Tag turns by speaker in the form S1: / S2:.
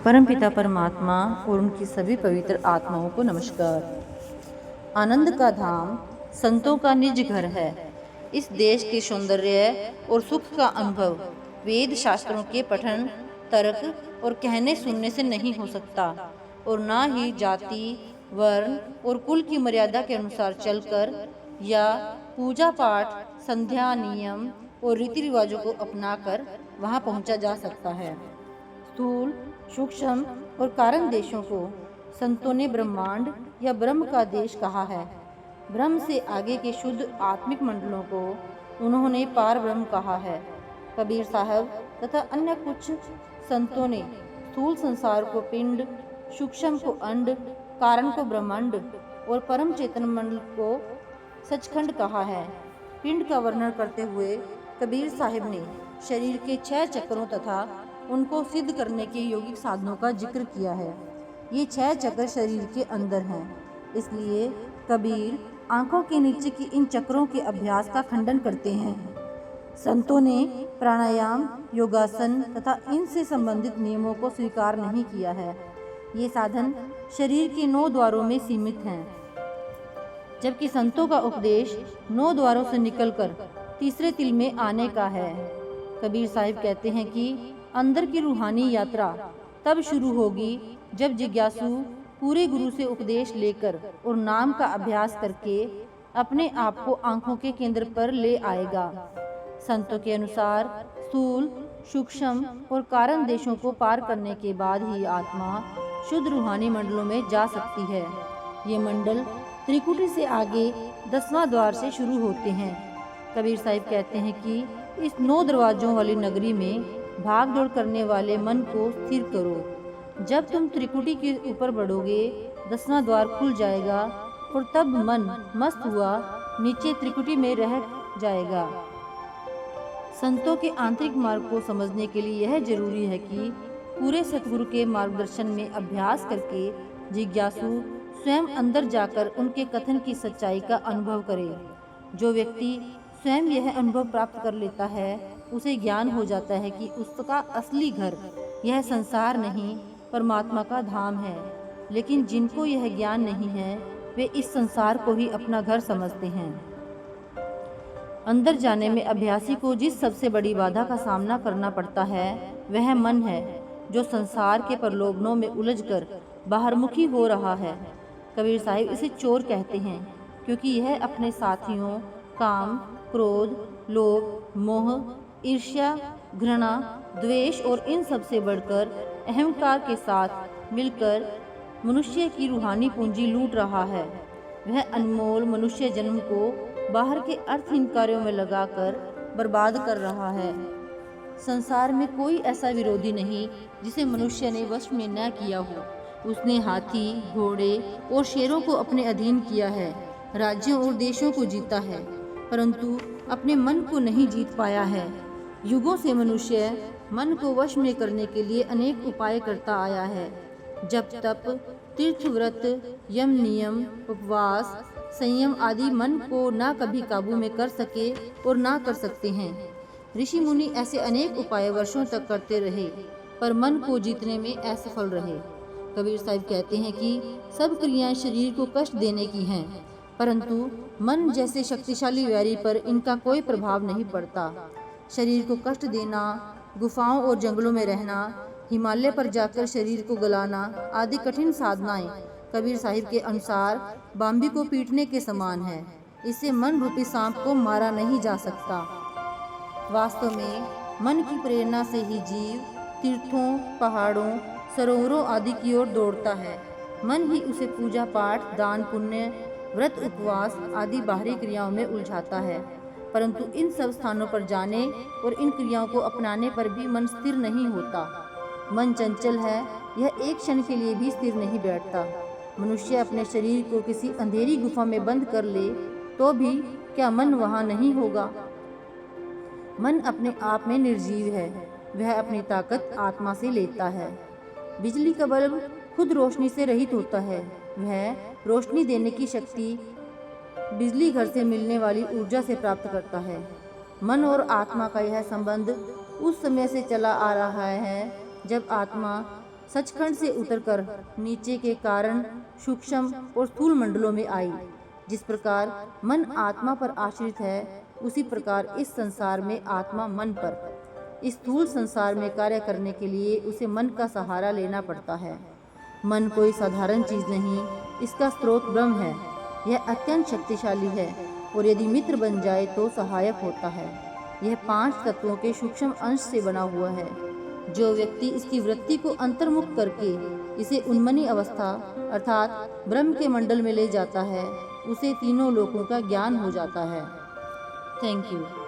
S1: परमपिता परमात्मा और उनकी सभी पवित्र आत्माओं को नमस्कार। आनंद का धाम संतों का निज घर है। इस देश के सौंदर्य और सुख का अनुभव वेद शास्त्रों के पठन, तर्क और कहने सुनने से नहीं हो सकता और ना ही जाति, वर्ण और कुल की मर्यादा के अनुसार चलकर या पूजा पाठ, संध्या, नियम और रीति रिवाजों को अपनाकर वहां पहुंचा जा सकता है। स्थूल, सूक्ष्म और कारण देशों को संतों ने ब्रह्मांड या ब्रह्म का देश कहा है। ब्रह्म से आगे के शुद्ध आत्मिक मंडलों को उन्होंने पार ब्रह्म कहा है। कबीर साहब तथा अन्य कुछ संतों ने स्थूल संसार को पिंड, सूक्ष्म को अंड, कारण को ब्रह्मांड और परम चेतन मंडल को सचखंड कहा है। पिंड का वर्णन करते हुए कबीर साहिब ने शरीर के 6 चक्रों तथा उनको सिद्ध करने के यौगिक साधनों का जिक्र किया है। ये 6 चक्र शरीर के अंदर हैं, इसलिए कबीर आंखों के नीचे की इन चक्रों के अभ्यास का खंडन करते हैं। संतों ने प्राणायाम, योगासन तथा इनसे संबंधित नियमों को स्वीकार नहीं किया है। ये साधन शरीर के 9 द्वारों में सीमित हैं, जबकि संतों का उपदेश 9 द्वारों से निकलकर तीसरे तिल में आने का है। कबीर साहिब कहते हैं कि अंदर की रूहानी यात्रा तब शुरू होगी जब जिज्ञासु पूरे गुरु से उपदेश लेकर और नाम का अभ्यास करके अपने आप को आंखों के केंद्र पर ले आएगा। संतों के अनुसार स्थूल, सूक्ष्म और कारण देशों को पार करने के बाद ही आत्मा शुद्ध रूहानी मंडलों में जा सकती है। ये मंडल त्रिकुटी से आगे 10वां द्वार से शुरू होते हैं। कबीर साहिब कहते हैं कि इस 9 दरवाजों वाली नगरी में भाग दौड़ करने वाले मन को स्थिर करो। जब तुम त्रिकुटी के ऊपर बढ़ोगे, 10वां द्वार खुल जाएगा और तब मन मस्त हुआ नीचे त्रिकुटी में रह जाएगा। संतों के आंतरिक मार्ग को समझने के लिए यह जरूरी है कि पूरे सतगुरु के मार्गदर्शन में अभ्यास करके जिज्ञासु स्वयं अंदर जाकर उनके कथन की सच्चाई का अनुभव करे। जो व्यक्ति स्वयं यह अनुभव प्राप्त कर लेता है, उसे ज्ञान हो जाता है कि उसका असली घर यह संसार नहीं, परमात्मा का धाम है। लेकिन जिनको यह ज्ञान नहीं है, वे इस संसार को ही अपना घर समझते हैं। अंदर जाने में अभ्यासी को जिस सबसे बड़ी बाधा का सामना करना पड़ता है, वह मन है, जो संसार के प्रलोभनों में उलझकर बाहरमुखी हो रहा है। कबीर साहिब इसे चोर कहते हैं, क्योंकि यह अपने साथियों काम, क्रोध, लोभ, मोह, ईर्ष्या, घृणा, द्वेष और इन सब से बढ़कर अहंकार के साथ मिलकर मनुष्य की रूहानी पूंजी लूट रहा है। वह अनमोल मनुष्य जन्म को बाहर के अर्थहीन कार्यों में लगाकर बर्बाद कर रहा है। संसार में कोई ऐसा विरोधी नहीं जिसे मनुष्य ने वश में न किया हो। उसने हाथी, घोड़े और शेरों को अपने अधीन किया है, राज्यों और देशों को जीता है, परंतु अपने मन को नहीं जीत पाया है। युगों से मनुष्य मन को वश में करने के लिए अनेक उपाय करता आया है। जप तप, तीर्थ व्रत, यम नियम, उपवास, संयम आदि मन को ना कभी काबू में कर सके और ना कर सकते हैं। ऋषि मुनि ऐसे अनेक उपाय वर्षों तक करते रहे, पर मन को जीतने में असफल रहे। कबीर साहिब कहते हैं कि सब क्रियाएं शरीर को कष्ट देने की हैं, परंतु मन जैसे शक्तिशाली वैरी पर इनका कोई प्रभाव नहीं पड़ता। शरीर को कष्ट देना, गुफाओं और जंगलों में रहना, हिमालय पर जाकर शरीर को गलाना आदि कठिन साधनाएं कबीर साहिब के अनुसार बाम्बी को पीटने के समान है। इससे मन रूपी सांप को मारा नहीं जा सकता। वास्तव में मन की प्रेरणा से ही जीव तीर्थों, पहाड़ों, सरोवरों आदि की ओर दौड़ता है। मन ही उसे पूजा पाठ, दान पुण्य, व्रत उपवास आदि बाहरी क्रियाओं में उलझाता है, परंतु इन सब स्थानों पर जाने और इन क्रियाओं को अपनाने पर भी मन स्थिर नहीं होता। मन चंचल है, यह एक क्षण के लिए भी स्थिर नहीं बैठता। मनुष्य अपने शरीर को किसी अंधेरी गुफा में बंद कर ले तो भी क्या मन वहाँ नहीं होगा? मन अपने आप में निर्जीव है, वह अपनी ताकत आत्मा से लेता है। बिजली का बल्ब खुद रोशनी से रहित होता है, वह रोशनी देने की शक्ति बिजली घर से मिलने वाली ऊर्जा से प्राप्त करता है। मन और आत्मा का यह संबंध उस समय से चला आ रहा है जब आत्मा सचखंड से उतरकर नीचे के कारण सूक्ष्म और स्थूल मंडलों में आई। जिस प्रकार मन आत्मा पर आश्रित है, उसी प्रकार इस संसार में आत्मा मन पर। इस स्थूल संसार में कार्य करने के लिए उसे मन का सहारा लेना पड़ता है। मन कोई साधारण चीज नहीं, इसका स्रोत ब्रह्म है। यह अत्यंत शक्तिशाली है और यदि मित्र बन जाए तो सहायक होता है। यह 5 तत्वों के सूक्ष्म अंश से बना हुआ है। जो व्यक्ति इसकी वृत्ति को अंतर्मुख करके इसे उन्मनी अवस्था अर्थात ब्रह्म के मंडल में ले जाता है, उसे तीनों लोकों का ज्ञान हो जाता है। Thank you.